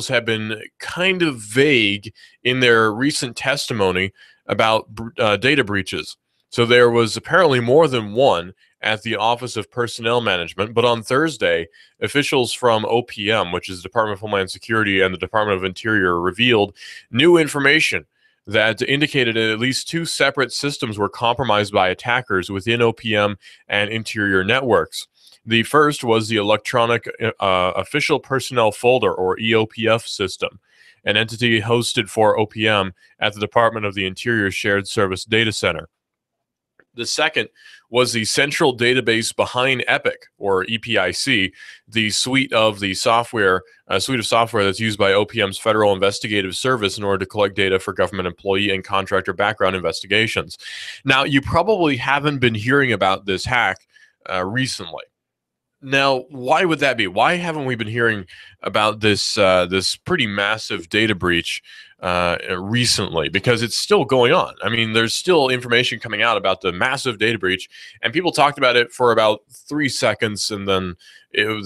have been kind of vague in their recent testimony about data breaches. So there was apparently more than one at the Office of Personnel Management, but on Thursday, officials from OPM, which is the Department of Homeland Security, and the Department of Interior revealed new information that indicated at least two separate systems were compromised by attackers within OPM and Interior networks. The first was the Electronic Official Personnel Folder, or EOPF system, an entity hosted for OPM at the Department of the Interior Shared Service Data Center. The second was the Central Database Behind Epic, or EPIC, the suite of software that's used by OPM's Federal Investigative Service in order to collect data for government employee and contractor background investigations. Now, you probably haven't been hearing about this hack recently. Now, why would that be? Why haven't we been hearing about this pretty massive data breach recently? Because it's still going on. I mean, there's still information coming out about the massive data breach, and people talked about it for about 3 seconds, and then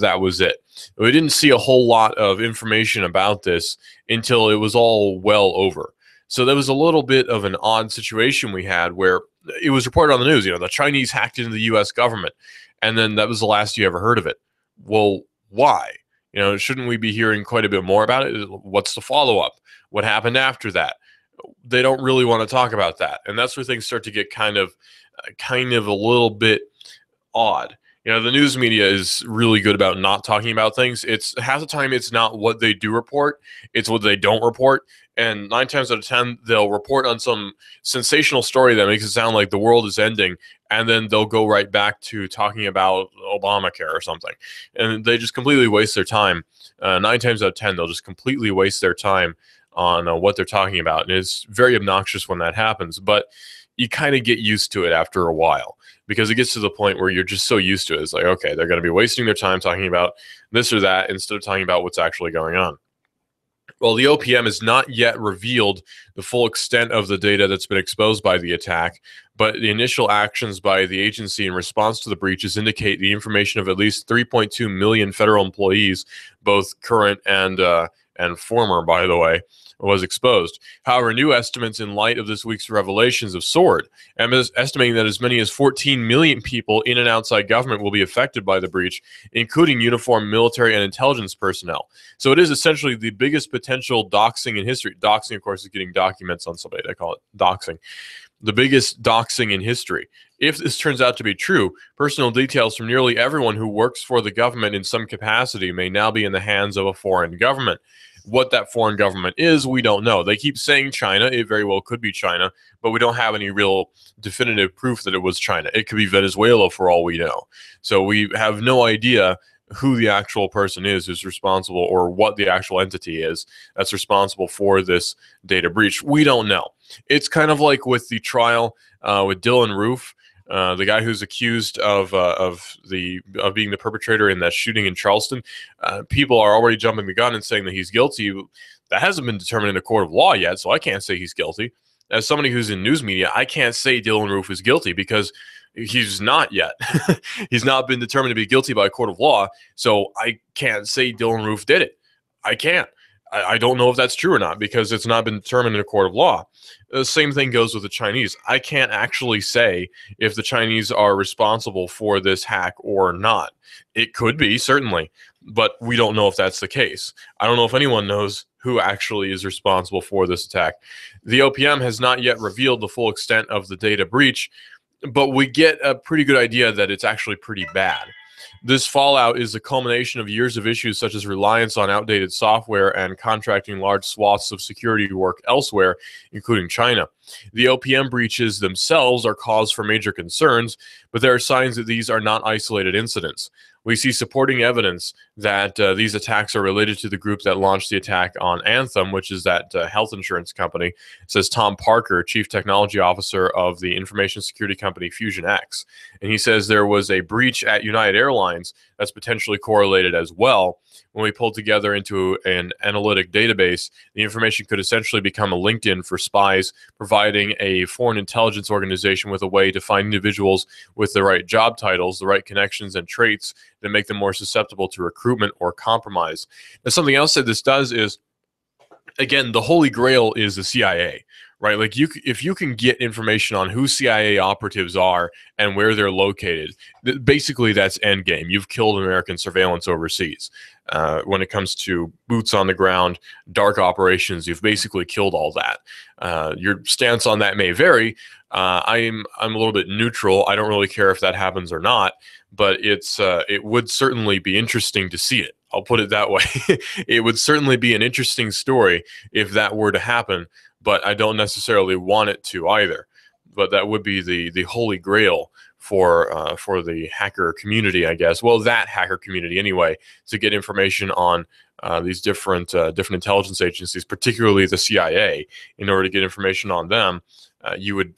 that was it. We didn't see a whole lot of information about this until it was all well over. So there was a little bit of an odd situation we had where it was reported on the news, the Chinese hacked into the U.S. government, and then that was the last you ever heard of it. Well, why? Shouldn't we be hearing quite a bit more about it? What's the follow-up? What happened after that? They don't really want to talk about that, and that's where things start to get kind of a little bit odd. The news media is really good about not talking about things. It's half the time it's not what they do report, it's what they don't report. And 9 times out of 10, they'll report on some sensational story that makes it sound like the world is ending, and then they'll go right back to talking about Obamacare or something. And they just completely waste their time. 9 times out of 10, they'll just completely waste their time on what they're talking about. And it's very obnoxious when that happens. But you kind of get used to it after a while, because it gets to the point where you're just so used to it. It's like, okay, they're going to be wasting their time talking about this or that instead of talking about what's actually going on. Well, the OPM has not yet revealed the full extent of the data that's been exposed by the attack, but the initial actions by the agency in response to the breaches indicate the information of at least 3.2 million federal employees, both current and former, by the way, was exposed. However, new estimates in light of this week's revelations have soared, and is estimating that as many as 14 million people in and outside government will be affected by the breach, including uniformed military and intelligence personnel. So it is essentially the biggest potential doxing in history. Doxing, of course, is getting documents on somebody. They call it doxing. The biggest doxing in history. If this turns out to be true, personal details from nearly everyone who works for the government in some capacity may now be in the hands of a foreign government. What that foreign government is, we don't know. They keep saying China. It very well could be China, but we don't have any real definitive proof that it was China. It could be Venezuela for all we know. So we have no idea who the actual person is who's responsible, or what the actual entity is that's responsible for this data breach. We don't know. It's kind of like with the trial with Dylan Roof, the guy who's accused of being the perpetrator in that shooting in Charleston. People are already jumping the gun and saying that he's guilty. That hasn't been determined in a court of law yet, so I can't say he's guilty. As somebody who's in news media, I can't say Dylan Roof is guilty because he's not yet. He's not been determined to be guilty by a court of law, so I can't say Dylan Roof did it. I can't. I don't know if that's true or not because it's not been determined in a court of law. The same thing goes with the Chinese. I can't actually say if the Chinese are responsible for this hack or not. It could be, certainly, but we don't know if that's the case. I don't know if anyone knows who actually is responsible for this attack. The OPM has not yet revealed the full extent of the data breach, but we get a pretty good idea that it's actually pretty bad. This fallout is the culmination of years of issues such as reliance on outdated software and contracting large swaths of security work elsewhere, including China. The OPM breaches themselves are cause for major concerns, but there are signs that these are not isolated incidents. We see supporting evidence that these attacks are related to the group that launched the attack on Anthem, which is that health insurance company, says Tom Parker, Chief Technology Officer of the information security company FusionX. And he says there was a breach at United Airlines that's potentially correlated as well. When we pulled together into an analytic database, the information could essentially become a LinkedIn for spies, providing a foreign intelligence organization with a way to find individuals with the right job titles, the right connections and traits, that make them more susceptible to recruitment or compromise. Now, something else that this does is, again, the holy grail is the CIA, right? Like, if you can get information on who CIA operatives are and where they're located, basically that's endgame. You've killed American surveillance overseas. When it comes to boots on the ground, dark operations, you've basically killed all that. Your stance on that may vary. I'm a little bit neutral. I don't really care if that happens or not, but it would certainly be interesting to see it. I'll put it that way. It would certainly be an interesting story if that were to happen, but I don't necessarily want it to either. But that would be the holy grail for the hacker community, I guess. Well, that hacker community anyway, to get information on these different intelligence agencies, particularly the CIA. In order to get information on them, you'd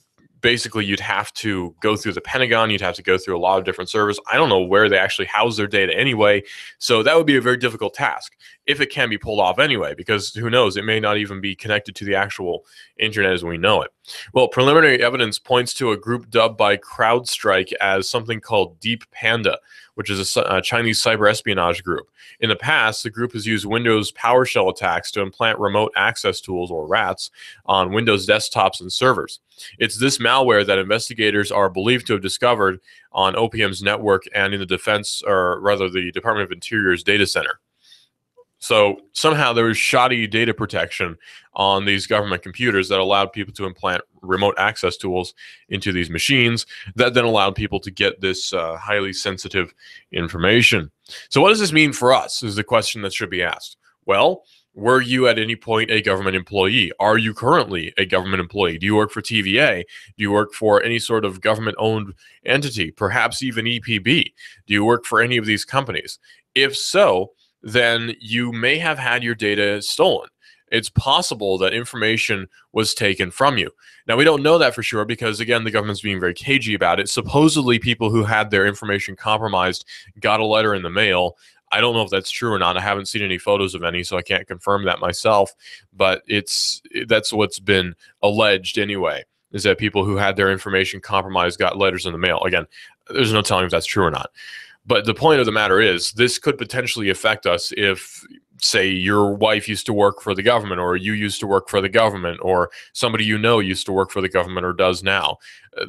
have to go through the Pentagon. You'd have to go through a lot of different servers. I don't know where they actually house their data anyway. So that would be a very difficult task if it can be pulled off anyway, because who knows, it may not even be connected to the actual internet as we know it. Well, preliminary evidence points to a group dubbed by CrowdStrike as something called Deep Panda, which is a Chinese cyber espionage group. In the past, the group has used Windows PowerShell attacks to implant remote access tools, or RATs, on Windows desktops and servers. It's this malware that investigators are believed to have discovered on OPM's network and in the the Department of Interior's data center. So somehow there was shoddy data protection on these government computers that allowed people to implant remote access tools into these machines that then allowed people to get this highly sensitive information. So what does this mean for us is the question that should be asked. Well, were you at any point a government employee? Are you currently a government employee? Do you work for TVA? Do you work for any sort of government-owned entity, perhaps even EPB? Do you work for any of these companies? If so, then you may have had your data stolen. It's possible that information was taken from you. Now, we don't know that for sure because, again, the government's being very cagey about it. Supposedly, people who had their information compromised got a letter in the mail. I don't know if that's true or not. I haven't seen any photos of any, so I can't confirm that myself. But that's what's been alleged anyway, is that people who had their information compromised got letters in the mail. Again, there's no telling if that's true or not. But the point of the matter is, this could potentially affect us if, say, your wife used to work for the government, or you used to work for the government, or somebody you know used to work for the government or does now.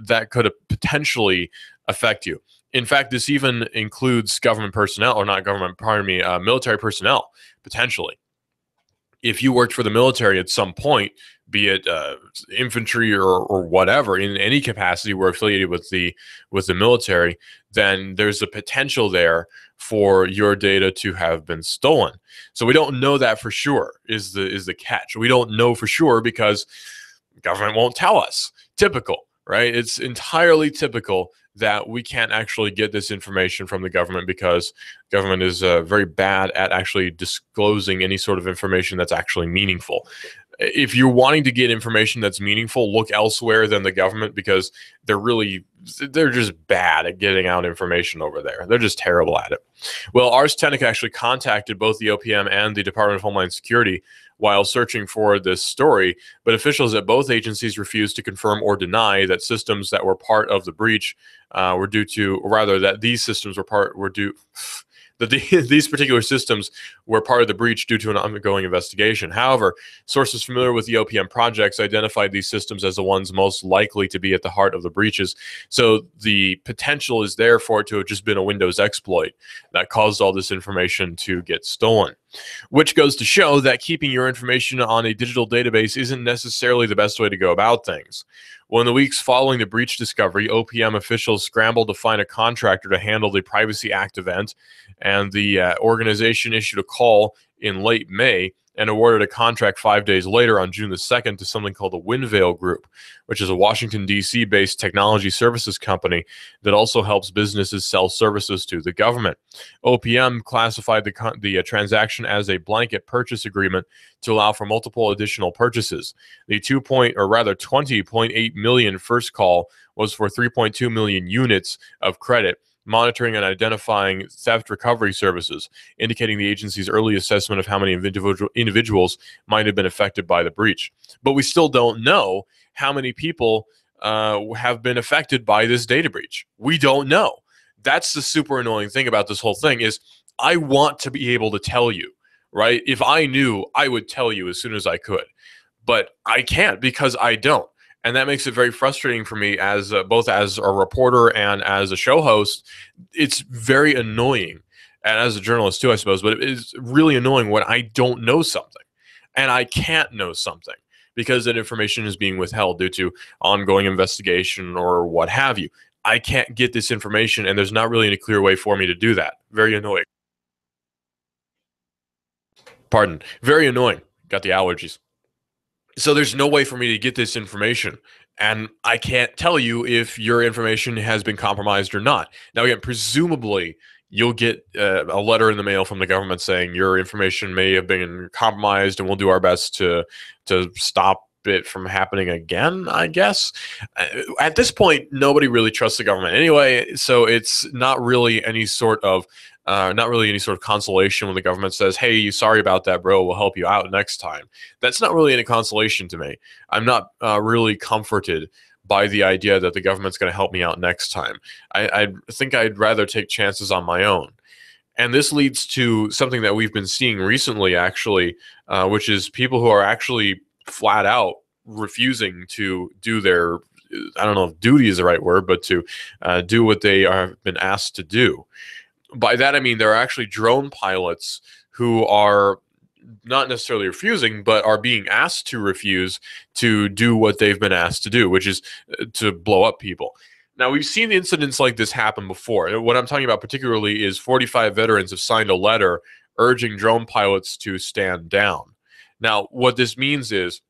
That could potentially affect you. In fact, this even includes government personnel, or not government, pardon me, military personnel, potentially. If you worked for the military at some point, be it infantry or whatever, in any capacity were affiliated with the military, then there's a potential there for your data to have been stolen. So we don't know that for sure is the catch. We don't know for sure because government won't tell us. Typical, right? It's entirely typical that we can't actually get this information from the government because government is very bad at actually disclosing any sort of information that's actually meaningful. If you're wanting to get information that's meaningful, look elsewhere than the government because they're just bad at getting out information over there. They're just terrible at it. Well, Ars Technica actually contacted both the OPM and the Department of Homeland Security while searching for this story, but officials at both agencies refused to confirm or deny that systems that were part of the breach were due to, or rather that these systems were due that these particular systems were part of the breach due to an ongoing investigation. However, sources familiar with the OPM projects identified these systems as the ones most likely to be at the heart of the breaches. So the potential is there for it to have just been a Windows exploit that caused all this information to get stolen. Which goes to show that keeping your information on a digital database isn't necessarily the best way to go about things. Well, in the weeks following the breach discovery, OPM officials scrambled to find a contractor to handle the Privacy Act event, and the organization issued a call in late May and awarded a contract 5 days later on June the 2nd to something called the Winvale Group, which is a Washington, D.C. based technology services company that also helps businesses sell services to the government. OPM classified the transaction as a blanket purchase agreement to allow for multiple additional purchases. The 20.8 million first call was for 3.2 million units of credit, monitoring and identifying theft recovery services, indicating the agency's early assessment of how many individuals might have been affected by the breach. But we still don't know how many people have been affected by this data breach. We don't know. That's the super annoying thing about this whole thing is I want to be able to tell you, right? If I knew, I would tell you as soon as I could, but I can't because I don't. And that makes it very frustrating for me as both as a reporter and as a show host. It's very annoying, and as a journalist too, I suppose. But it is really annoying when I don't know something, and I can't know something because that information is being withheld due to ongoing investigation or what have you. I can't get this information, and there's not really any clear way for me to do that. Very annoying. Pardon. Very annoying. Got the allergies. So there's no way for me to get this information. And I can't tell you if your information has been compromised or not. Now, again, presumably you'll get a letter in the mail from the government saying your information may have been compromised, and we'll do our best to stop it from happening again, I guess. At this point, nobody really trusts the government anyway, so it's not really any sort of consolation when the government says, "Hey, sorry about that, bro. We'll help you out next time." That's not really any consolation to me. I'm not really comforted by the idea that the government's going to help me out next time. I think I'd rather take chances on my own. And this leads to something that we've been seeing recently, actually, which is people who are actually flat out refusing to do their, I don't know if duty is the right word, but to do what they have been asked to do. By that, I mean there are actually drone pilots who are not necessarily refusing, but are being asked to refuse to do what they've been asked to do, which is to blow up people. Now, we've seen incidents like this happen before. What I'm talking about particularly is 45 veterans have signed a letter urging drone pilots to stand down. Now, what this means is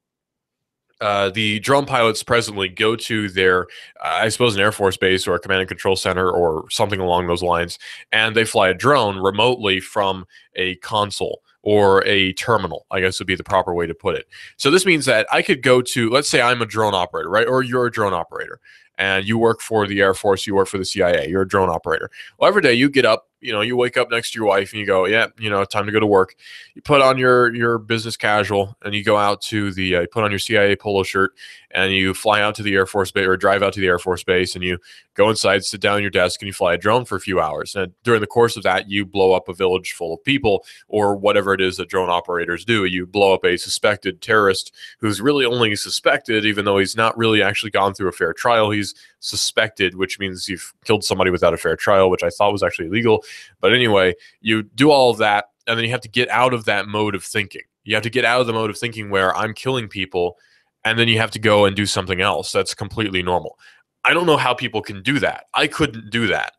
the drone pilots presently go to their, I suppose, an Air Force base or a command and control center or something along those lines, and they fly a drone remotely from a console or a terminal, I guess would be the proper way to put it. So this means that I could go to, let's say I'm a drone operator, right? Or you're a drone operator and you work for the Air Force, you work for the CIA, you're a drone operator. Well, every day you get up, you wake up next to your wife and you go, yeah, time to go to work. You put on your business casual and you go out to the, you put on your CIA polo shirt and you fly out to the Air Force base or drive out to the Air Force base and you go inside, sit down at your desk and you fly a drone for a few hours. And during the course of that, you blow up a village full of people or whatever it is that drone operators do. You blow up a suspected terrorist who's really only suspected, even though he's not really actually gone through a fair trial. He's suspected, which means you've killed somebody without a fair trial, which I thought was actually illegal. But anyway, you do all of that, and then you have to get out of that mode of thinking. You have to get out of the mode of thinking where I'm killing people, and then you have to go and do something else that's completely normal. I don't know how people can do that. I couldn't do that.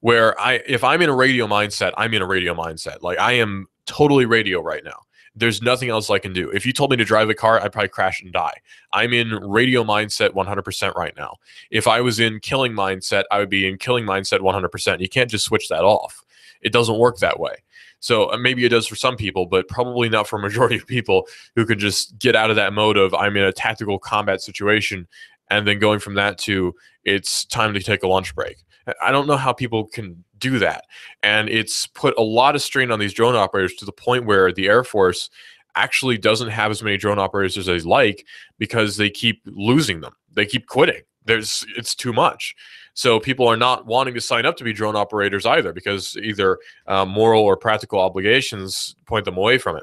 If I'm in a radio mindset, I'm in a radio mindset. Like I am totally radio right now. There's nothing else I can do. If you told me to drive a car, I'd probably crash and die. I'm in radio mindset 100% right now. If I was in killing mindset, I would be in killing mindset 100%. You can't just switch that off. It doesn't work that way. So maybe it does for some people, but probably not for a majority of people who can just get out of that mode of I'm in a tactical combat situation and then going from that to it's time to take a lunch break. I don't know how people can do that. And it's put a lot of strain on these drone operators to the point where the Air Force actually doesn't have as many drone operators as they like because they keep losing them. They keep quitting. It's too much. So people are not wanting to sign up to be drone operators either because either moral or practical obligations point them away from it.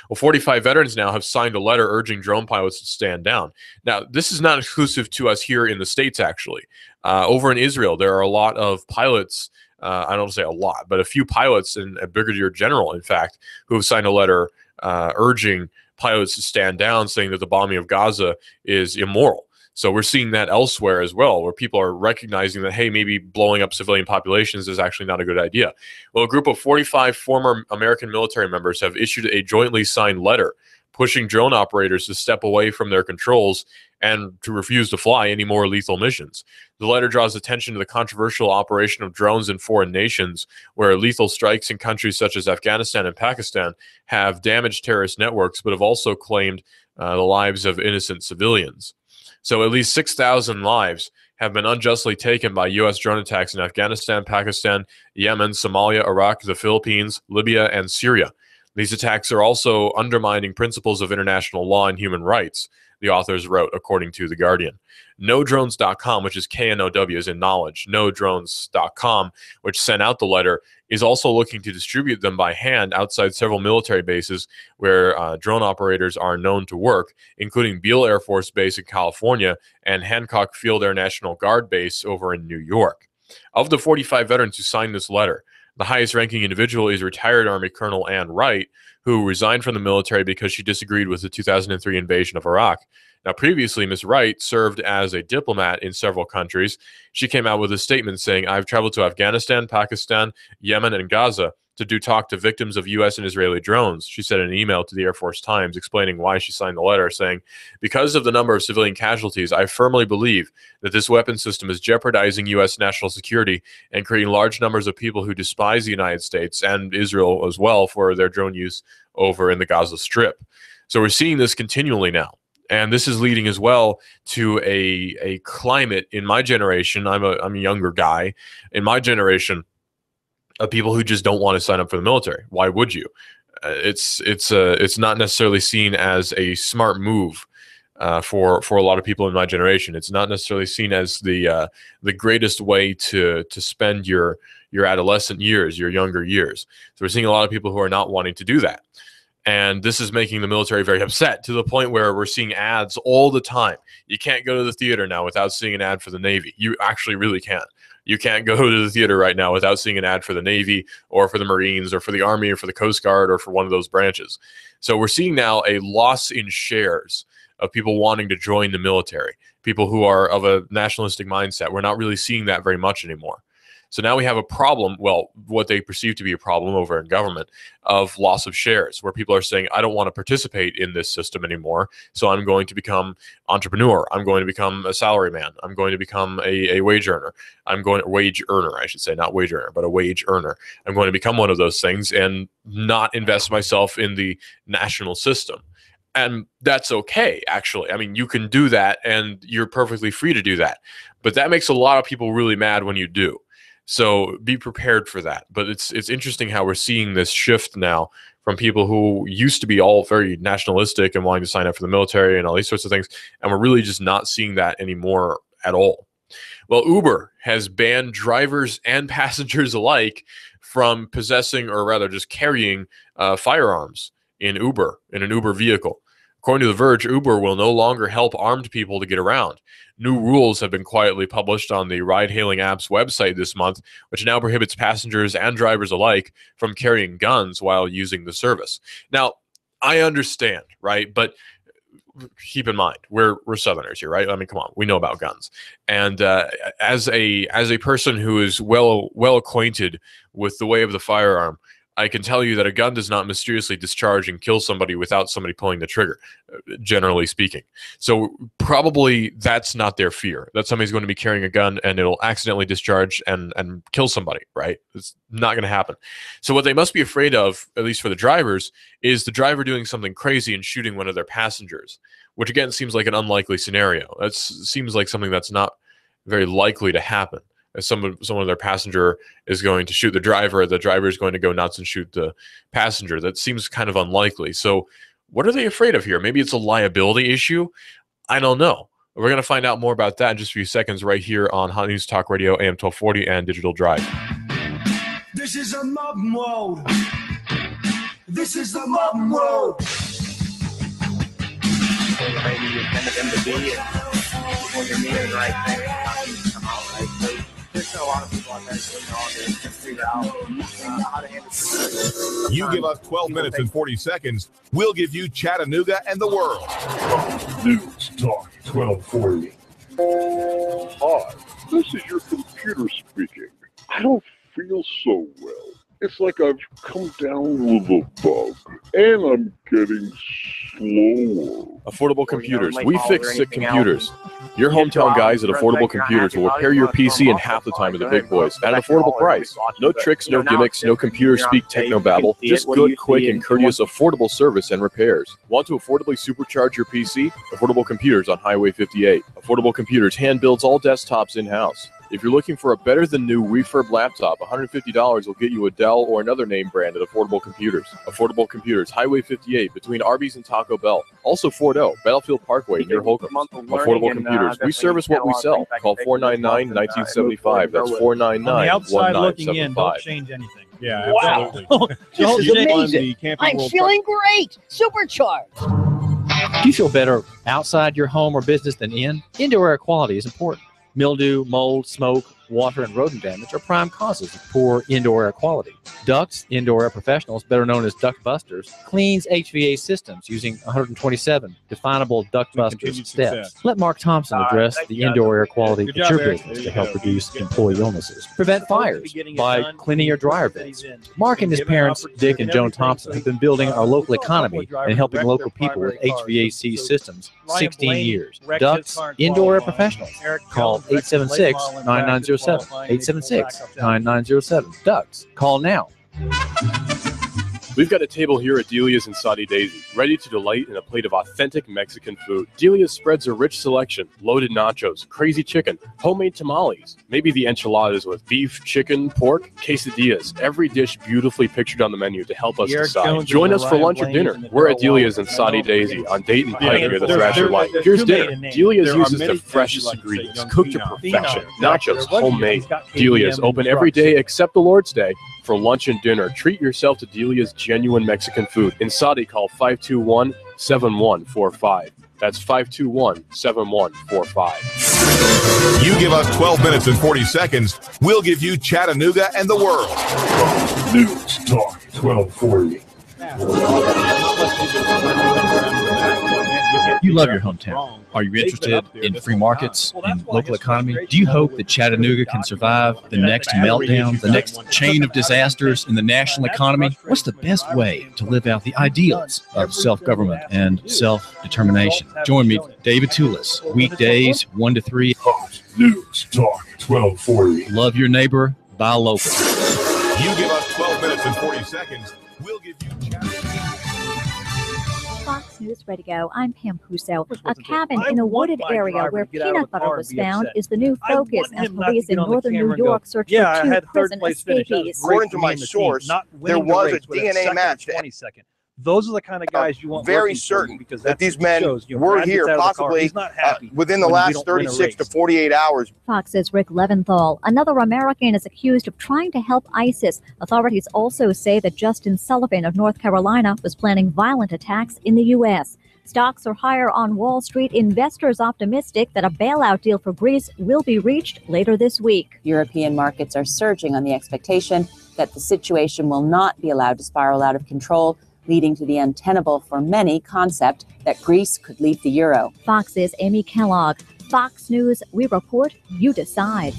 Well, 45 veterans now have signed a letter urging drone pilots to stand down. Now, this is not exclusive to us here in the States, actually. Over in Israel, there are a lot of pilots, I don't say a lot, but a few pilots and a brigadier general, in fact, who have signed a letter urging pilots to stand down, saying that the bombing of Gaza is immoral. So we're seeing that elsewhere as well, where people are recognizing that, hey, maybe blowing up civilian populations is actually not a good idea. Well, a group of 45 former American military members have issued a jointly signed letter pushing drone operators to step away from their controls and to refuse to fly any more lethal missions. The letter draws attention to the controversial operation of drones in foreign nations, where lethal strikes in countries such as Afghanistan and Pakistan have damaged terrorist networks, but have also claimed the lives of innocent civilians. So at least 6,000 lives have been unjustly taken by U.S. drone attacks in Afghanistan, Pakistan, Yemen, Somalia, Iraq, the Philippines, Libya, and Syria. These attacks are also undermining principles of international law and human rights, the authors wrote, according to The Guardian. KnowDrones.com, which is KNOW as in knowledge, KnowDrones.com, which sent out the letter, is also looking to distribute them by hand outside several military bases where drone operators are known to work, including Beale Air Force Base in California and Hancock Field Air National Guard Base over in New York. Of the 45 veterans who signed this letter, the highest-ranking individual is retired Army Colonel Ann Wright, who resigned from the military because she disagreed with the 2003 invasion of Iraq. Now, previously, Ms. Wright served as a diplomat in several countries. She came out with a statement saying, "I've traveled to Afghanistan, Pakistan, Yemen, and Gaza to talk to victims of U.S. and Israeli drones," she said in an email to the Air Force Times explaining why she signed the letter, saying, "Because of the number of civilian casualties, I firmly believe that this weapon system is jeopardizing U.S. national security and creating large numbers of people who despise the United States and Israel as well for their drone use over in the Gaza Strip." So we're seeing this continually now. And this is leading as well to a climate in my generation. I'm a younger guy. In my generation, of people who just don't want to sign up for the military. Why would you? It's not necessarily seen as a smart move for a lot of people in my generation. It's not necessarily seen as the greatest way to spend your adolescent years, your younger years. So we're seeing a lot of people who are not wanting to do that. And this is making the military very upset, to the point where we're seeing ads all the time. You can't go to the theater now without seeing an ad for the Navy. You actually really can't. You can't go to the theater right now without seeing an ad for the Navy or for the Marines or for the Army or for the Coast Guard or for one of those branches. So we're seeing now a loss in shares of people wanting to join the military, people who are of a nationalistic mindset. We're not really seeing that very much anymore. So now we have a problem, well, what they perceive to be a problem over in government, of loss of shares, where people are saying, I don't want to participate in this system anymore, so I'm going to become entrepreneur. I'm going to become a salary man. I'm going to become a wage earner. Wage earner, I should say, not wage earner, but a wage earner. I'm going to become one of those things and not invest myself in the national system. And that's okay, actually. I mean, you can do that, and you're perfectly free to do that. But that makes a lot of people really mad when you do. So be prepared for that. But it's interesting how we're seeing this shift now from people who used to be all very nationalistic and wanting to sign up for the military and all these sorts of things, and we're really just not seeing that anymore at all. Well, Uber has banned drivers and passengers alike from possessing, or rather just carrying, firearms in an Uber vehicle. According to The Verge, Uber will no longer help armed people to get around. New rules have been quietly published on the ride-hailing app's website this month, which now prohibits passengers and drivers alike from carrying guns while using the service. Now, I understand, right? But keep in mind, we're Southerners here, right? I mean, come on, we know about guns. And as a person who is well acquainted with the way of the firearm, I can tell you that a gun does not mysteriously discharge and kill somebody without somebody pulling the trigger, generally speaking. So probably that's not their fear, that somebody's going to be carrying a gun and it'll accidentally discharge and kill somebody, right? It's not going to happen. So what they must be afraid of, at least for the drivers, is the driver doing something crazy and shooting one of their passengers, which again seems like an unlikely scenario. That seems like something that's not very likely to happen. If someone of their passenger is going to shoot the driver is going to go nuts and shoot the passenger. That seems kind of unlikely. So what are they afraid of here? Maybe it's a liability issue? I don't know. We're going to find out more about that in just a few seconds right here on Hot News Talk Radio, AM 1240 and Digital Drive. This is a mob mode. This is the mob mode. Maybe you intended them to be, and when you're meeting the right thing, come out right. So there's a lot of people out there to figure out how to handle it. You give us 12 minutes and 40 seconds, we'll give you Chattanooga and the world. News Talk 1240. Hi, this is your computer speaking. I don't feel so well. It's like I've come down with a bug, and I'm getting slower. Affordable Computers. We fix sick computers. Your hometown guys at Affordable Computers will repair your PC in half the time of the big boys at an affordable price. No tricks, no gimmicks, no computer speak techno-babble. Just good, quick, and courteous affordable service and repairs. Want to affordably supercharge your PC? Affordable Computers on Highway 58. Affordable Computers hand builds all desktops in-house. If you're looking for a better than new refurb laptop, $150 will get you a Dell or another name brand at Affordable Computers. Affordable Computers, Highway 58 between Arby's and Taco Bell. Also Fort O, Battlefield Parkway near Holcomb. Affordable Computers. We service what we sell. Call 499-1975. That's 499-1975. Don't change anything. Yeah, Wow. absolutely. This is Joe, amazing. I'm feeling great. Supercharged. Do you feel better outside your home or business than in? Indoor air quality is important. Mildew, mold, smoke, water, and rodent damage are prime causes of poor indoor air quality. Ducts Indoor Air Professionals, better known as Duct Busters, cleans HVAC systems using 127 definable Duct Busters steps. Let Mark Thompson address the indoor air quality at your business to help reduce employee illnesses. Prevent fires by cleaning your dryer vents. Mark and his parents, Dick and Joan Thompson, have been building our local economy and helping local people with HVAC systems 16 years. Ducts Indoor Air Professionals. Call 876-9907. 876-9907. Ducts. Call now. We've got a table here at Delia's in Saudi Daisy, ready to delight in a plate of authentic Mexican food. Delia's spreads a rich selection, loaded nachos, crazy chicken, homemade tamales, maybe the enchiladas with beef, chicken, pork, quesadillas. Every dish beautifully pictured on the menu to help us decide. Join us for lunch or dinner. We're at Delia's in Saudi Daisy on Dayton Pike near the Thrasher Light. Here's dinner. Delia's uses the freshest ingredients, cooked to perfection. Nachos, homemade. Delia's open every day except the Lord's Day. For lunch and dinner, treat yourself to Delia's genuine Mexican food. In Saudi, call 521-7145. That's 521-7145. You give us 12 minutes and 40 seconds, we'll give you Chattanooga and the world. News Talk 1240. You love your hometown. Are you interested in free markets and local economy? Do you hope that Chattanooga can survive the next meltdown, the next chain of disasters in the national economy? What's the best way to live out the ideals of self-government and self-determination? Join me, David Toulis, weekdays 1 to 3. News Talk 1240. Love your neighbor, buy local. You give us 12 minutes and 40 seconds, we'll give you Chattanooga. Fox News Radio, I'm Pam Puso. A cabin in a wooded area where peanut butter was found is the new focus as police in northern New York search for two prison escapees. According to my source, there was a DNA match. Those are the kind of guys you want. Very certain because that these men were here possibly within the last 36 to 48 hours. Fox's Rick Leventhal. Another American is accused of trying to help ISIS. Authorities also say that Justin Sullivan of North Carolina was planning violent attacks in the U.S. Stocks are higher on Wall Street. Investors optimistic that a bailout deal for Greece will be reached later this week. European markets are surging on the expectation that the situation will not be allowed to spiral out of control, leading to the untenable for many concept that Greece could leave the euro. Fox's Amy Kellogg. Fox News, we report, you decide.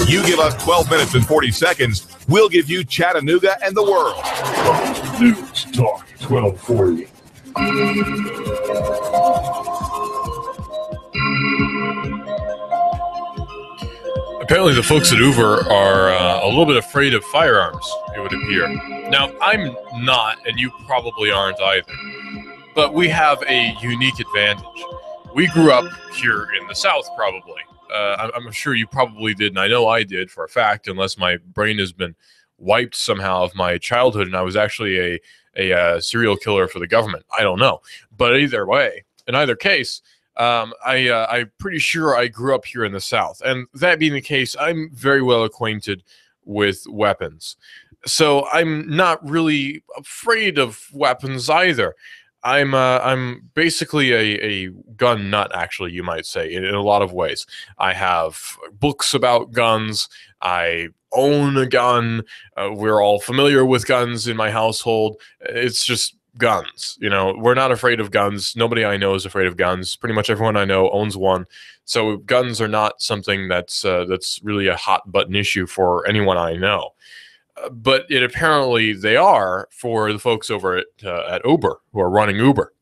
You give us 12 minutes and 40 seconds, we'll give you Chattanooga and the world. News Talk 1240. Apparently the folks at Uber are a little bit afraid of firearms, it would appear. Now, I'm not, and you probably aren't either, but we have a unique advantage. We grew up here in the South, probably. I'm sure you probably did, and I know I did for a fact, unless my brain has been wiped somehow of my childhood, and I was actually a serial killer for the government. I don't know. But either way, in either case, I'm pretty sure I grew up here in the South. And that being the case, I'm very well acquainted with weapons. So I'm not really afraid of weapons either. I'm basically a gun nut, actually, you might say, in a lot of ways. I have books about guns. I own a gun. We're all familiar with guns in my household. It's just guns. You know, we're not afraid of guns. Nobody I know is afraid of guns. Pretty much everyone I know owns one. So guns are not something that's really a hot button issue for anyone I know. But it apparently they are for the folks over at Uber who are running Uber.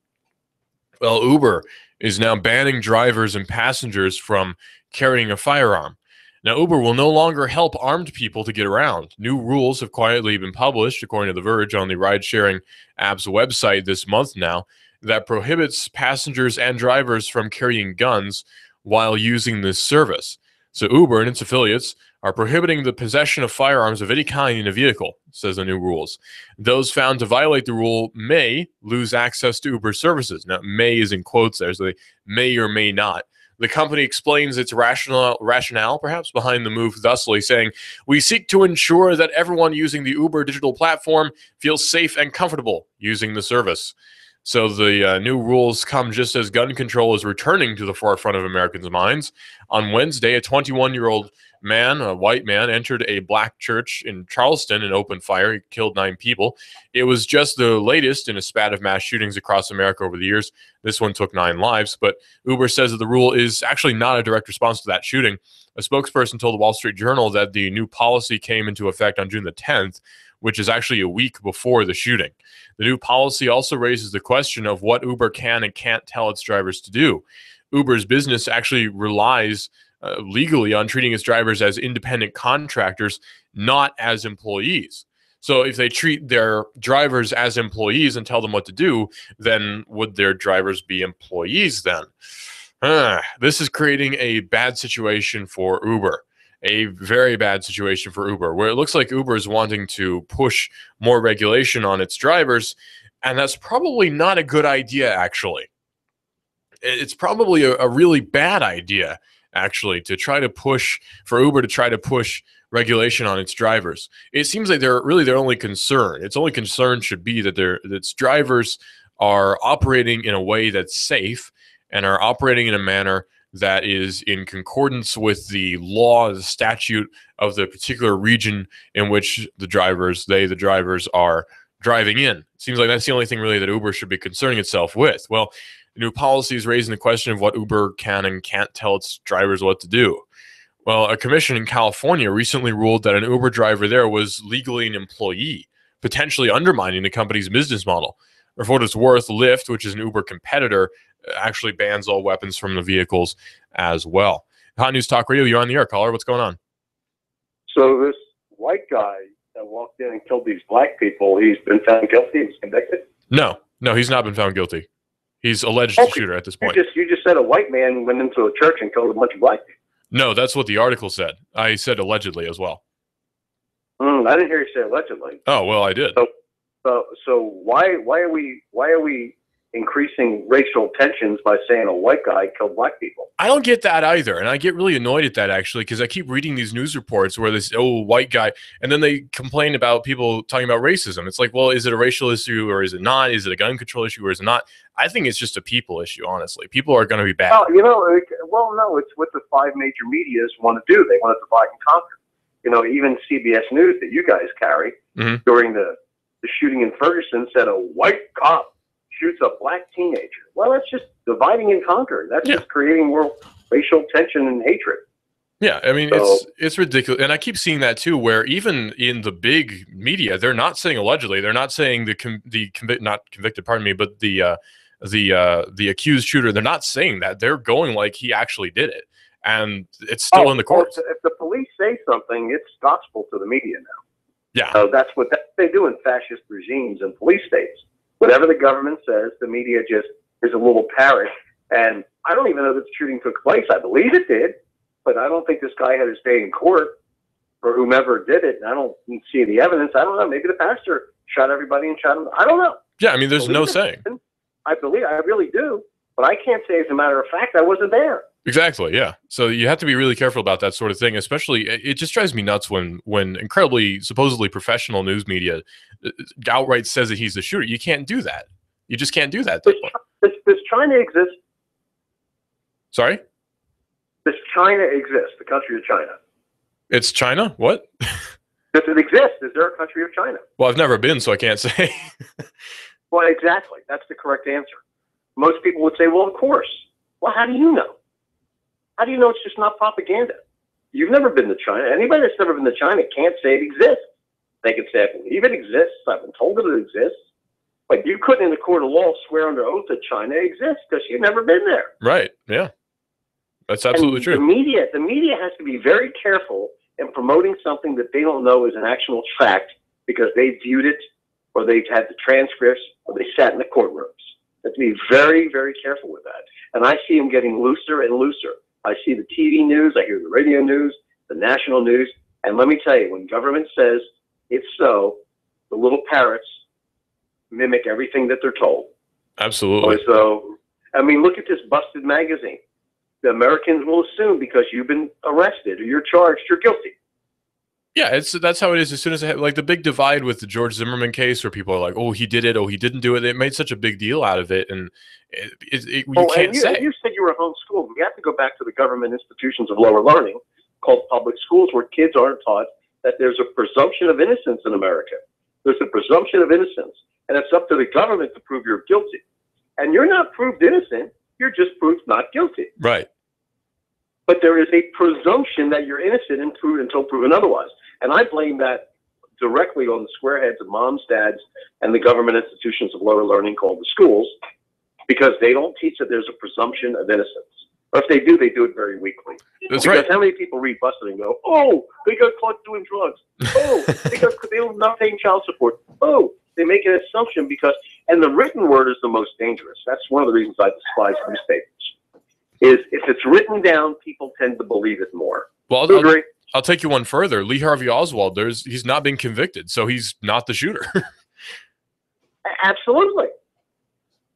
Well, Uber is now banning drivers and passengers from carrying a firearm. Now, Uber will no longer help armed people to get around. New rules have quietly been published, according to The Verge, on the ride-sharing app's website this month now, that prohibits passengers and drivers from carrying guns while using this service. So Uber and its affiliates are prohibiting the possession of firearms of any kind in a vehicle, says the new rules. Those found to violate the rule may lose access to Uber services. Now, may is in quotes there, so they may or may not. The company explains its rationale, perhaps, behind the move thusly, saying, "We seek to ensure that everyone using the Uber digital platform feels safe and comfortable using the service." So the new rules come just as gun control is returning to the forefront of Americans' minds. On Wednesday, a 21-year-old man, a white man, entered a black church in Charleston and opened fire. He killed 9 people. It was just the latest in a spat of mass shootings across America over the years. This one took 9 lives, but Uber says that the rule is actually not a direct response to that shooting. A spokesperson told the Wall Street Journal that the new policy came into effect on June the 10th, which is actually a week before the shooting. The new policy also raises the question of what Uber can and can't tell its drivers to do. Uber's business actually relies legally on treating its drivers as independent contractors, not as employees. So if they treat their drivers as employees and tell them what to do, then would their drivers be employees then? This is creating a bad situation for Uber. A very bad situation for Uber, where it looks like Uber is wanting to push more regulation on its drivers, and that's probably not a good idea, actually. It's probably a really bad idea, actually, to try to push, for Uber to try to push regulation on its drivers. It seems like they're really their only concern. Its only concern should be that its drivers are operating in a way that's safe and are operating in a manner that is in concordance with the law, the statute of the particular region in which the drivers are driving in. It seems like that's the only thing really that Uber should be concerning itself with. Well, the new policy is raising the question of what Uber can and can't tell its drivers what to do. Well, a commission in California recently ruled that an Uber driver there was legally an employee, potentially undermining the company's business model. Or for what it's worth, Lyft, which is an Uber competitor, actually bans all weapons from the vehicles as well. Hot News Talk Radio, you're on the air, caller. What's going on? So this white guy that walked in and killed these black people, he's been found guilty? He's convicted? No, he's not been found guilty. He's alleged shooter at this point. You just said a white man went into a church and killed a bunch of black people. No, that's what the article said. I said allegedly as well. I didn't hear you say allegedly. Oh, well, I did. So why are we increasing racial tensions by saying a white guy killed black people? I don't get that either, and I get really annoyed at that, actually, because I keep reading these news reports where this white guy, and then they complain about people talking about racism. It's like, well, is it a racial issue or is it not? Is it a gun control issue or is it not? I think it's just a people issue, honestly. People are going to be bad. No, it's what the 5 major medias want to do. They want to divide and conquer. Even CBS News that you guys carry during the shooting in Ferguson said a white cop shoots a black teenager. Well, that's just dividing and conquering. That's just creating racial tension and hatred. Yeah, I mean, it's ridiculous. And I keep seeing that too, where even in the big media, they're not saying allegedly. They're not saying not convicted, pardon me, but the accused shooter. They're not saying that. They're going like he actually did it. And it's still in the courts. If the police say something, it's gospel to the media now. Yeah. That's what they do in fascist regimes and police states. Whatever the government says, the media just is a little parrot. And I don't even know that the shooting took place. I believe it did, but I don't think this guy had his day in court for whomever did it. And I don't see the evidence. I don't know. Maybe the pastor shot everybody and shot him. I don't know. Yeah, I mean, there's no saying. I really do. But I can't say, as a matter of fact, I wasn't there. Exactly, yeah. So you have to be really careful about that sort of thing, especially it just drives me nuts when incredibly, supposedly professional news media outright says that he's the shooter. You can't do that. You just can't do that. Does China exist? Sorry? Does China exist, the country of China? It's China? What? Does it exist? Is there a country of China? Well, I've never been, so I can't say. Well, exactly. That's the correct answer. Most people would say, well, of course. Well, how do you know? How do you know it's just not propaganda? You've never been to China. Anybody that's never been to China can't say it exists. They can say, I believe it exists. I've been told that it exists. But you couldn't, in the court of law, swear under oath that China exists because you've never been there. Right, yeah. That's absolutely true. The media has to be very careful in promoting something that they don't know is an actual fact because they viewed it or they've had the transcripts or they sat in the courtrooms. They have to be very, very careful with that. And I see them getting looser and looser. I see the TV news, I hear the radio news, the national news, and let me tell you, when government says it's so, the little parrots mimic everything that they're told. Absolutely. So, I mean, look at this busted magazine. The Americans will assume because you've been arrested or you're charged, you're guilty. Yeah, that's how it is. As soon as like the big divide with the George Zimmerman case, where people are like, "Oh, he did it. Oh, he didn't do it." They made such a big deal out of it, and you can't say. And you said you were homeschooled. We have to go back to the government institutions of lower learning called public schools, where kids aren't taught that there's a presumption of innocence in America. There's a presumption of innocence, and it's up to the government to prove you're guilty. And you're not proved innocent. You're just proved not guilty. Right. But there is a presumption that you're innocent until proven otherwise. And I blame that directly on the squareheads of moms, dads, and the government institutions of lower learning called the schools, because they don't teach that there's a presumption of innocence. Or if they do it very weakly. That's because right. How many people read Busted and go, "Oh, they got caught doing drugs. Oh, they were not paying child support. Oh," they make an assumption and the written word is the most dangerous. That's one of the reasons I despise newspapers. Is if it's written down, people tend to believe it more. Well, I'll take you one further. Lee Harvey Oswald, he's not been convicted, so he's not the shooter. Absolutely.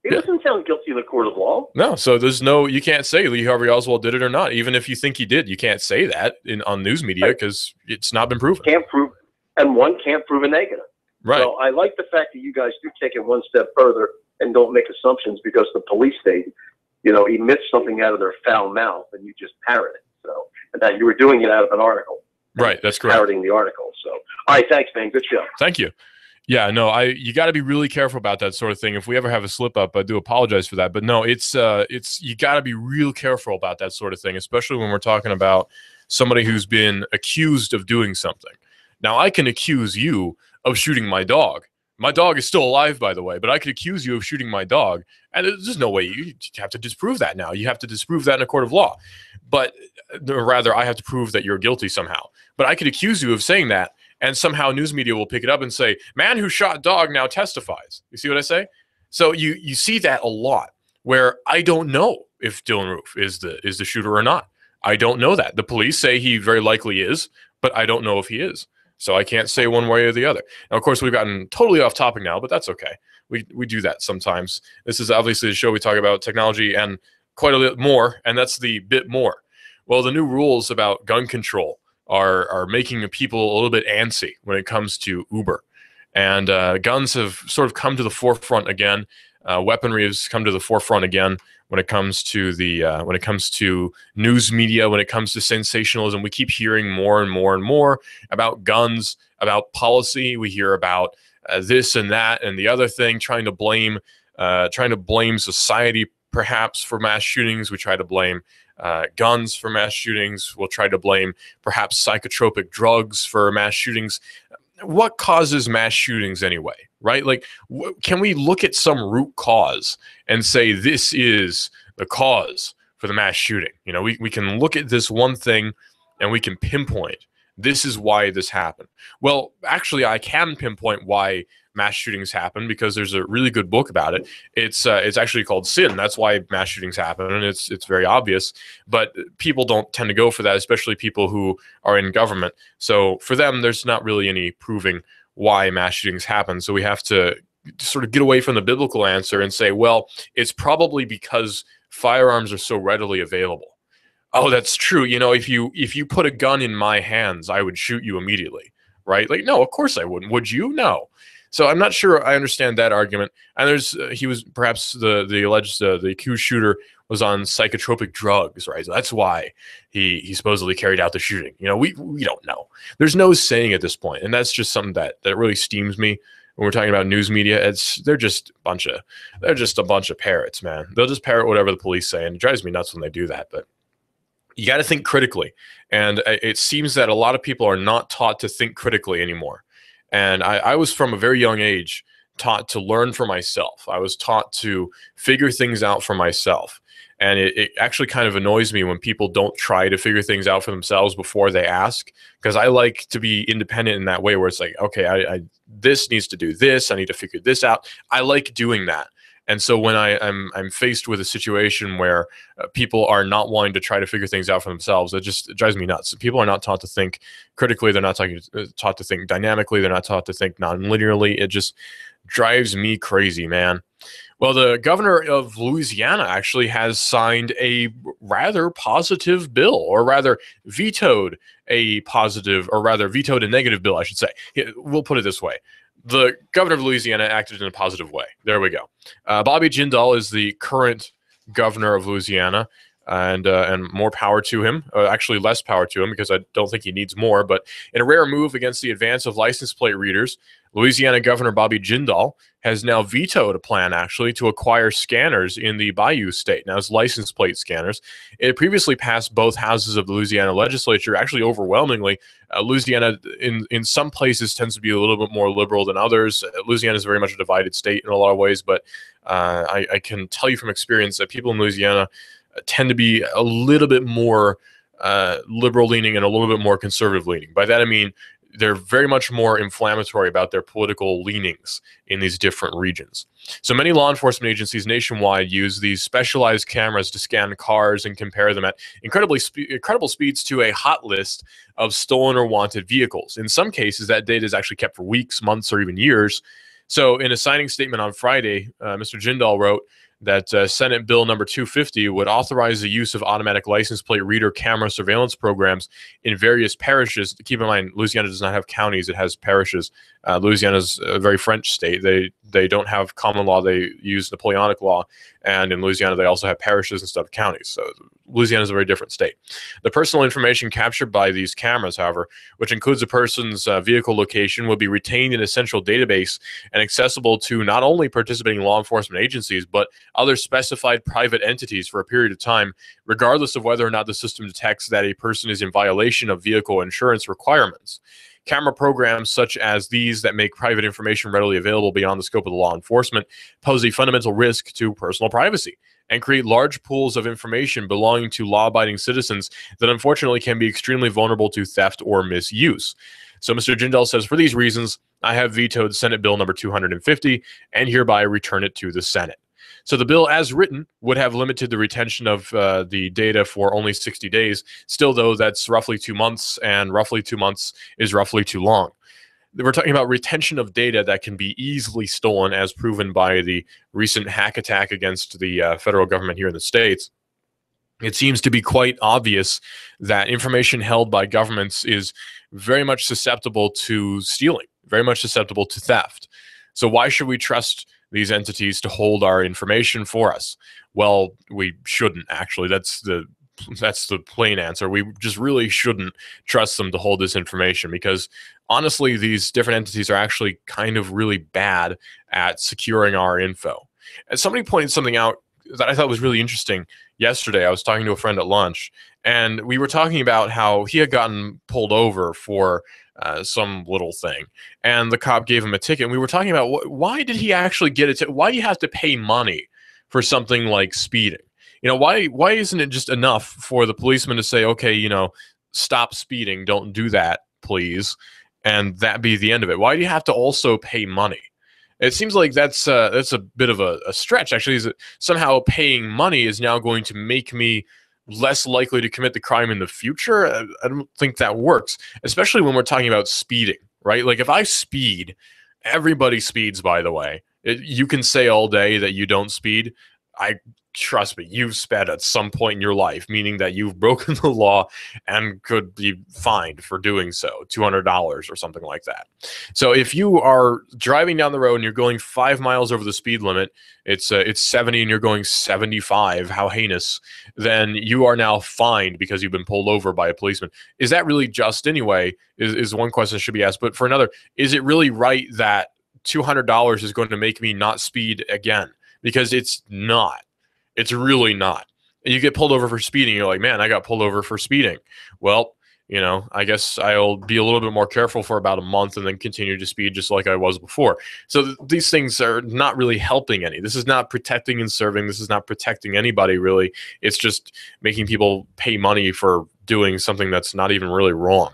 He doesn't sound guilty in the court of law. No, so you can't say Lee Harvey Oswald did it or not. Even if you think he did, you can't say that on news media because it's not been proven. Can't prove, and one can't prove a negative. Right. So I like the fact that you guys do take it one step further and don't make assumptions because the police state, emits something out of their foul mouth and you just parrot it. So, and that you were doing it out of an article. Right, that's correct. Parroting the article. So, all right, thanks, man. Good show. Thank you. Yeah, no, you got to be really careful about that sort of thing. If we ever have a slip up, I do apologize for that. But no, it's you got to be real careful about that sort of thing, especially when we're talking about somebody who's been accused of doing something. Now, I can accuse you of shooting my dog. My dog is still alive, by the way, but I could accuse you of shooting my dog, and there's no way you have to disprove that now. You have to disprove that in a court of law. But rather, I have to prove that you're guilty somehow. But I could accuse you of saying that, and somehow news media will pick it up and say, "Man who shot dog now testifies." You see what I say? So you see that a lot, where I don't know if Dylan Roof is the shooter or not. I don't know that. The police say he very likely is, but I don't know if he is. So I can't say one way or the other. Now, of course, we've gotten totally off topic now, but that's okay. We do that sometimes. This is obviously the show we talk about technology and quite a bit more, and that's the bit more. Well, the new rules about gun control are making people a little bit antsy when it comes to Uber. And guns have sort of come to the forefront again. Weaponry has come to the forefront again when it comes to news media, when it comes to sensationalism. We keep hearing more and more and more about guns, about policy. We hear about this and that and the other thing, trying to blame society perhaps for mass shootings. We try to blame guns for mass shootings. We'll try to blame perhaps psychotropic drugs for mass shootings. What causes mass shootings anyway, right? Like, can we look at some root cause and say this is the cause for the mass shooting? We can look at this one thing and we can pinpoint this is why this happened. Well, actually, I can pinpoint why mass shootings happen because there's a really good book about it. It's actually called Sin. That's why mass shootings happen, and it's very obvious. But people don't tend to go for that, especially people who are in government. So for them, there's not really any proving why mass shootings happen. So we have to sort of get away from the biblical answer and say, well, it's probably because firearms are so readily available. Oh, that's true. If you put a gun in my hands, I would shoot you immediately, right? Like, no, of course I wouldn't. Would you? No. So I'm not sure I understand that argument. And he was perhaps the accused shooter was on psychotropic drugs, right? So that's why he supposedly carried out the shooting. We don't know. There's no saying at this point, and that's just something that really steams me when we're talking about news media. They're just a bunch of parrots, man. They'll just parrot whatever the police say, and it drives me nuts when they do that. But you got to think critically, and it seems that a lot of people are not taught to think critically anymore. And I was from a very young age taught to learn for myself. I was taught to figure things out for myself. And it actually kind of annoys me when people don't try to figure things out for themselves before they ask, because I like to be independent in that way where it's like, okay, I this needs to do this. I need to figure this out. I like doing that. And so when I'm faced with a situation where people are not wanting to try to figure things out for themselves, it drives me nuts. People are not taught to think critically. They're not taught to think dynamically. They're not taught to think non-linearly. It just drives me crazy, man. Well, the governor of Louisiana actually has signed a rather positive bill, or rather vetoed a positive, or rather vetoed a negative bill, I should say. We'll put it this way. The governor of Louisiana acted in a positive way. There we go. Bobby Jindal is the current governor of Louisiana, and more power to him. Actually, less power to him, because I don't think he needs more. But in a rare move against the advance of license plate readers, Louisiana Governor Bobby Jindal has now vetoed a plan, actually, to acquire scanners in the Bayou State. Now, it's license plate scanners. It previously passed both houses of the Louisiana legislature, actually overwhelmingly. Louisiana, in some places, tends to be a little bit more liberal than others. Louisiana is very much a divided state in a lot of ways, but I can tell you from experience that people in Louisiana tend to be a little bit more liberal-leaning and a little bit more conservative-leaning. By that, I mean they're very much more inflammatory about their political leanings in these different regions. So many law enforcement agencies nationwide use these specialized cameras to scan cars and compare them at incredible speeds to a hot list of stolen or wanted vehicles. In some cases, that data is actually kept for weeks, months, or even years. So in a signing statement on Friday, Mr. Jindal wrote that Senate Bill number 250 would authorize the use of automatic license plate reader camera surveillance programs in various parishes. Keep in mind, Louisiana does not have counties; it has parishes. Louisiana is a very French state. They don't have common law; they use Napoleonic law, and in Louisiana they also have parishes instead of counties. So Louisiana is a very different state. The personal information captured by these cameras, however, which includes a person's vehicle location, will be retained in a central database and accessible to not only participating law enforcement agencies, but other specified private entities for a period of time, regardless of whether or not the system detects that a person is in violation of vehicle insurance requirements. Camera programs such as these that make private information readily available beyond the scope of the law enforcement pose a fundamental risk to personal privacy and create large pools of information belonging to law-abiding citizens that unfortunately can be extremely vulnerable to theft or misuse. So Mr. Jindal says, for these reasons, I have vetoed Senate Bill number 250 and hereby return it to the Senate. So the bill as written would have limited the retention of the data for only 60 days. Still, though, that's roughly 2 months, and roughly 2 months is roughly too long. We're talking about retention of data that can be easily stolen, as proven by the recent hack attack against the federal government here in the States. It seems to be quite obvious that information held by governments is very much susceptible to stealing, very much susceptible to theft. So why should we trust these entities to hold our information for us? Well, we shouldn't, actually. That's the plain answer. We just really shouldn't trust them to hold this information, because honestly, these different entities are actually kind of really bad at securing our info. And somebody pointed something out that I thought was really interesting yesterday. I was talking to a friend at lunch, and we were talking about how he had gotten pulled over for some little thing, and the cop gave him a ticket. And we were talking about why did he actually get it? Why do you have to pay money for something like speeding? You know, why isn't it just enough for the policeman to say, okay, you know, stop speeding, don't do that, please, and that be the end of it? Why do you have to also pay money? It seems like that's a bit of a stretch. Actually, is that somehow paying money is now going to make me less likely to commit the crime in the future? I don't think that works, especially when we're talking about speeding, right? Like if I speed, everybody speeds, by the way. You can say all day that you don't speed. Trust me, you've sped at some point in your life, meaning that you've broken the law and could be fined for doing so, $200 or something like that. So if you are driving down the road and you're going 5 miles over the speed limit, it's 70 and you're going 75, how heinous, then you are now fined because you've been pulled over by a policeman. Is that really just anyway, is one question that should be asked. But for another, is it really right that $200 is going to make me not speed again? Because it's not. It's really not. You get pulled over for speeding, you're like, man, I got pulled over for speeding. Well, You know, I guess I'll be a little bit more careful for about a month and then continue to speed just like I was before. So these things are not really helping any. This is not protecting and serving. This is not protecting anybody, really. It's just making people pay money for doing something that's not even really wrong.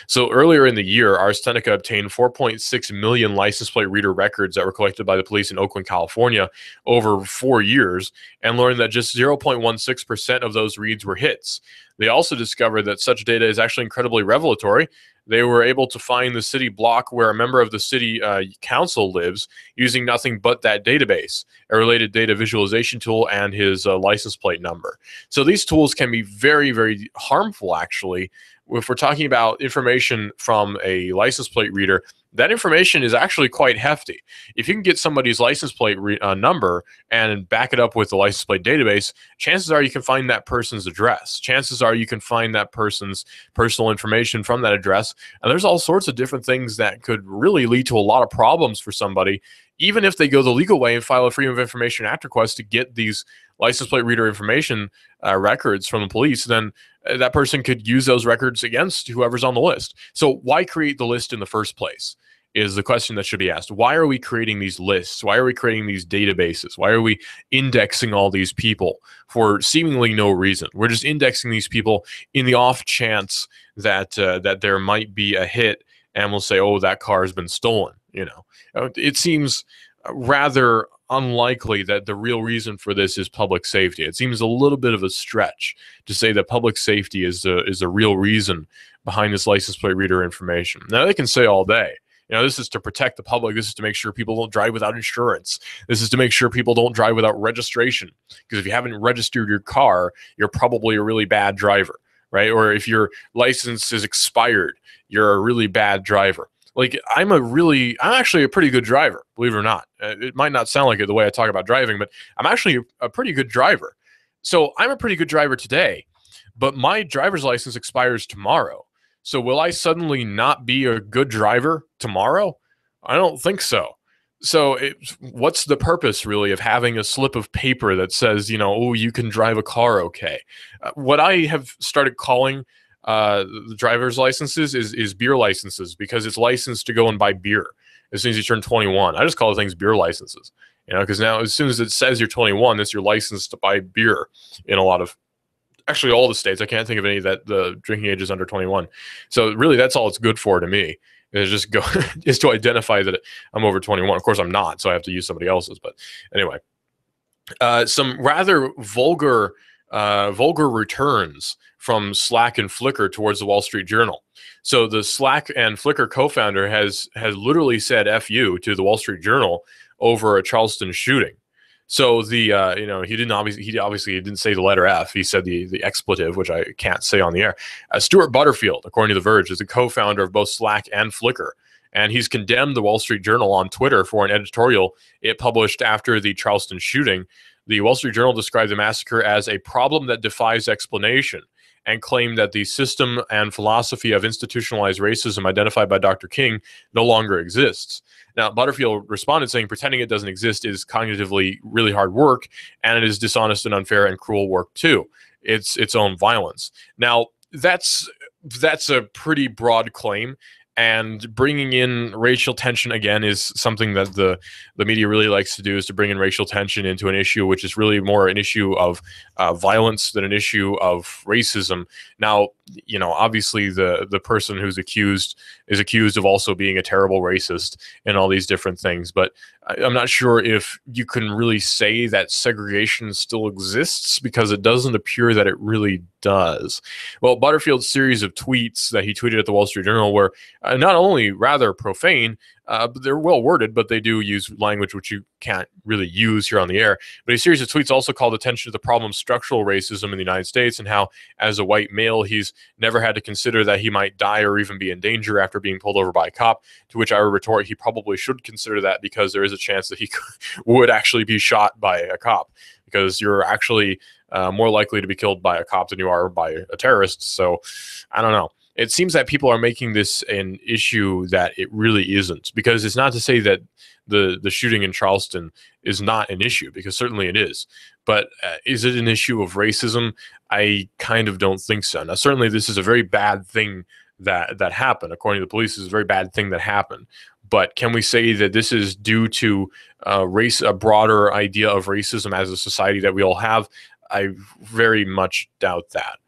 So earlier in the year, Ars Technica obtained 4.6 million license plate reader records that were collected by the police in Oakland, California over 4 years, and learned that just 0.16% of those reads were hits. They also discovered that such data is actually incredibly revelatory. They were able to find the city block where a member of the city council lives using nothing but that database, a related data visualization tool, and his license plate number. So these tools can be very, very harmful, actually. If we're talking about information from a license plate reader, that information is actually quite hefty. If you can get somebody's license plate number and back it up with the license plate database, chances are you can find that person's address. Chances are you can find that person's personal information from that address. And there's all sorts of different things that could really lead to a lot of problems for somebody, even if they go the legal way and file a Freedom of Information Act request to get these license plate reader information records from the police. Then that person could use those records against whoever's on the list. So why create the list in the first place is the question that should be asked. Why are we creating these lists? Why are we creating these databases? Why are we indexing all these people for seemingly no reason? We're just indexing these people in the off chance that that there might be a hit, and we'll say, oh, that car has been stolen. You know, it seems rather unlikely that the real reason for this is public safety. It seems a little bit of a stretch to say that public safety is the real reason behind this license plate reader information. Now, they can say all day, you know, this is to protect the public. This is to make sure people don't drive without insurance. This is to make sure people don't drive without registration. Because if you haven't registered your car, you're probably a really bad driver, right? Or if your license is expired, you're a really bad driver. Like, I'm actually a pretty good driver, believe it or not. It might not sound like it the way I talk about driving, but I'm actually a pretty good driver. So I'm a pretty good driver today, but my driver's license expires tomorrow. So will I suddenly not be a good driver tomorrow? I don't think so. So what's the purpose, really, of having a slip of paper that says, you know, oh, you can drive a car okay? What I have started calling the driver's licenses is beer licenses, because it's licensed to go and buy beer as soon as you turn 21. I just call things beer licenses, you know, because now as soon as it says you're 21, that's your license to buy beer in a lot of, actually all the states. I can't think of any that the drinking age is under 21. So really, that's all it's good for to me, is just go is to identify that I'm over 21. Of course, I'm not, so I have to use somebody else's. But anyway, some rather vulgar returns from Slack and Flickr towards the Wall Street Journal. So the Slack and Flickr co-founder has literally said "F you" to the Wall Street Journal over a Charleston shooting. So the you know, he obviously didn't say the letter F. He said the expletive, which I can't say on the air. Stuart Butterfield, according to The Verge, is the co-founder of both Slack and Flickr, and he's condemned the Wall Street Journal on Twitter for an editorial it published after the Charleston shooting. The Wall Street Journal described the massacre as a problem that defies explanation, and claimed that the system and philosophy of institutionalized racism identified by Dr. King no longer exists. Now, Butterfield responded saying pretending it doesn't exist is cognitively really hard work, and it is dishonest and unfair and cruel work too. It's its own violence. Now, that's a pretty broad claim. And bringing in racial tension again is something that the media really likes to do, is to bring in racial tension into an issue which is really more an issue of violence than an issue of racism. Now, you know, obviously the person who's accused is accused of also being a terrible racist and all these different things. But I'm not sure if you can really say that segregation still exists, because it doesn't appear that it really does. Well, Butterfield's series of tweets that he tweeted at the Wall Street Journal were not only rather profane, but they're well worded, but they do use language which you can't really use here on the air. But a series of tweets also called attention to the problem of structural racism in the United States, and how, as a white male, he's never had to consider that he might die or even be in danger after being pulled over by a cop. To which I would retort, he probably should consider that, because there is a chance that he would actually be shot by a cop, because you're actually more likely to be killed by a cop than you are by a terrorist. So I don't know. it seems that people are making this an issue that it really isn't, because it's not to say that the shooting in Charleston is not an issue, because certainly it is. But is it an issue of racism? I kind of don't think so. Now, certainly this is a very bad thing that happened. According to the police, this is a very bad thing that happened. But can we say that this is due to a broader idea of racism as a society that we all have? I very much doubt that.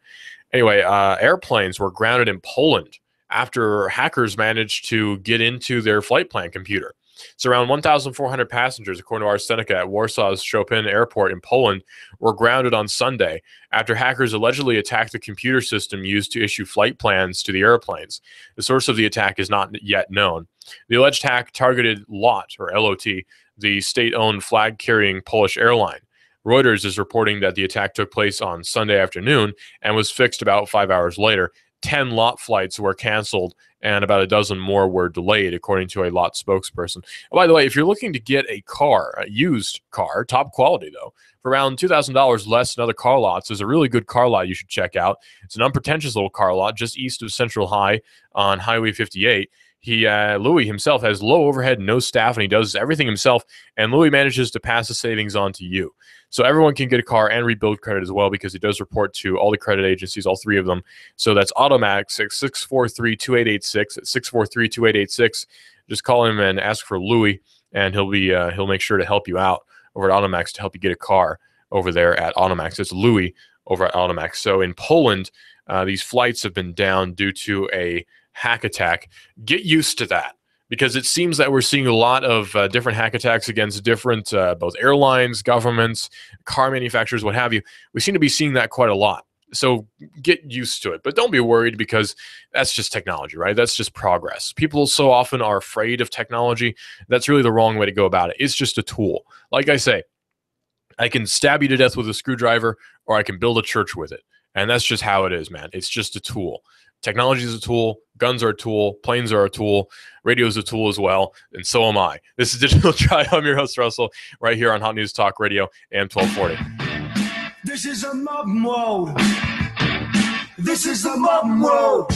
Anyway, airplanes were grounded in Poland after hackers managed to get into their flight plan computer. So around 1,400 passengers, according to Ars Seneca, at Warsaw's Chopin Airport in Poland, were grounded on Sunday after hackers allegedly attacked the computer system used to issue flight plans to the airplanes. The source of the attack is not yet known. The alleged hack targeted LOT, or LOT, the state-owned flag-carrying Polish airline. Reuters is reporting that the attack took place on Sunday afternoon and was fixed about 5 hours later. 10 LOT flights were canceled and about a dozen more were delayed, according to a LOT spokesperson. Oh, by the way, if you're looking to get a car, a used car, top quality though, for around $2,000 less than other car lots, there's a really good car lot you should check out. It's an unpretentious little car lot just east of Central High on Highway 58. Louis himself has low overhead, no staff, and he does everything himself. And Louis manages to pass the savings on to you. So everyone can get a car and rebuild credit as well, because he does report to all the credit agencies, all three of them. So that's Automax at 643-2886. At 643-2886. Just call him and ask for Louis, and he'll make sure to help you out over at Automax to help you get a car over there at Automax. It's Louis over at Automax. So in Poland, these flights have been down due to a hack attack. Get used to that, because it seems that we're seeing a lot of different hack attacks against different both airlines, governments, car manufacturers, what have you. We seem to be seeing that quite a lot. So get used to it, but don't be worried, because that's just technology, right? That's just progress. People so often are afraid of technology. That's really the wrong way to go about it. It's just a tool. Like I say, I can stab you to death with a screwdriver, or I can build a church with it. And that's just how it is, man. It's just a tool. Technology is a tool. Guns are a tool. Planes are a tool. Radio is a tool as well. And so am I. This is Digital Tribe. I'm your host, Russell, right here on Hot News Talk Radio, AM 1240. This is a mob mode. This is the mob mode.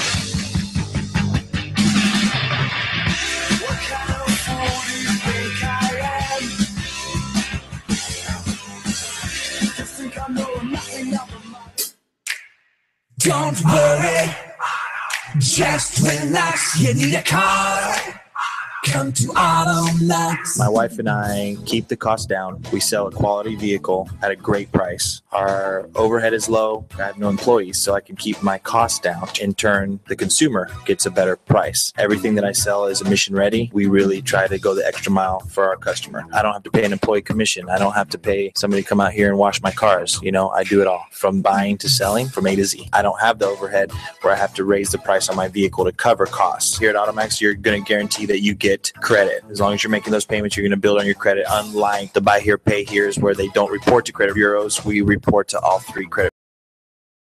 What kind of fool do you think I am? You think I know nothing about my... Don't worry. Just relax, you need a car. Come to Automax. My wife and I keep the cost down. We sell a quality vehicle at a great price. Our overhead is low. I have no employees, so I can keep my costs down. In turn, the consumer gets a better price. Everything that I sell is emission ready. We really try to go the extra mile for our customer. I don't have to pay an employee commission. I don't have to pay somebody to come out here and wash my cars. You know, I do it all from buying to selling, from A to Z. I don't have the overhead where I have to raise the price on my vehicle to cover costs. Here at Automax, you're going to guarantee that you get credit. As long as you're making those payments, you're going to build on your credit. Unlike the buy here, pay here is where they don't report to credit bureaus. We report to all three credit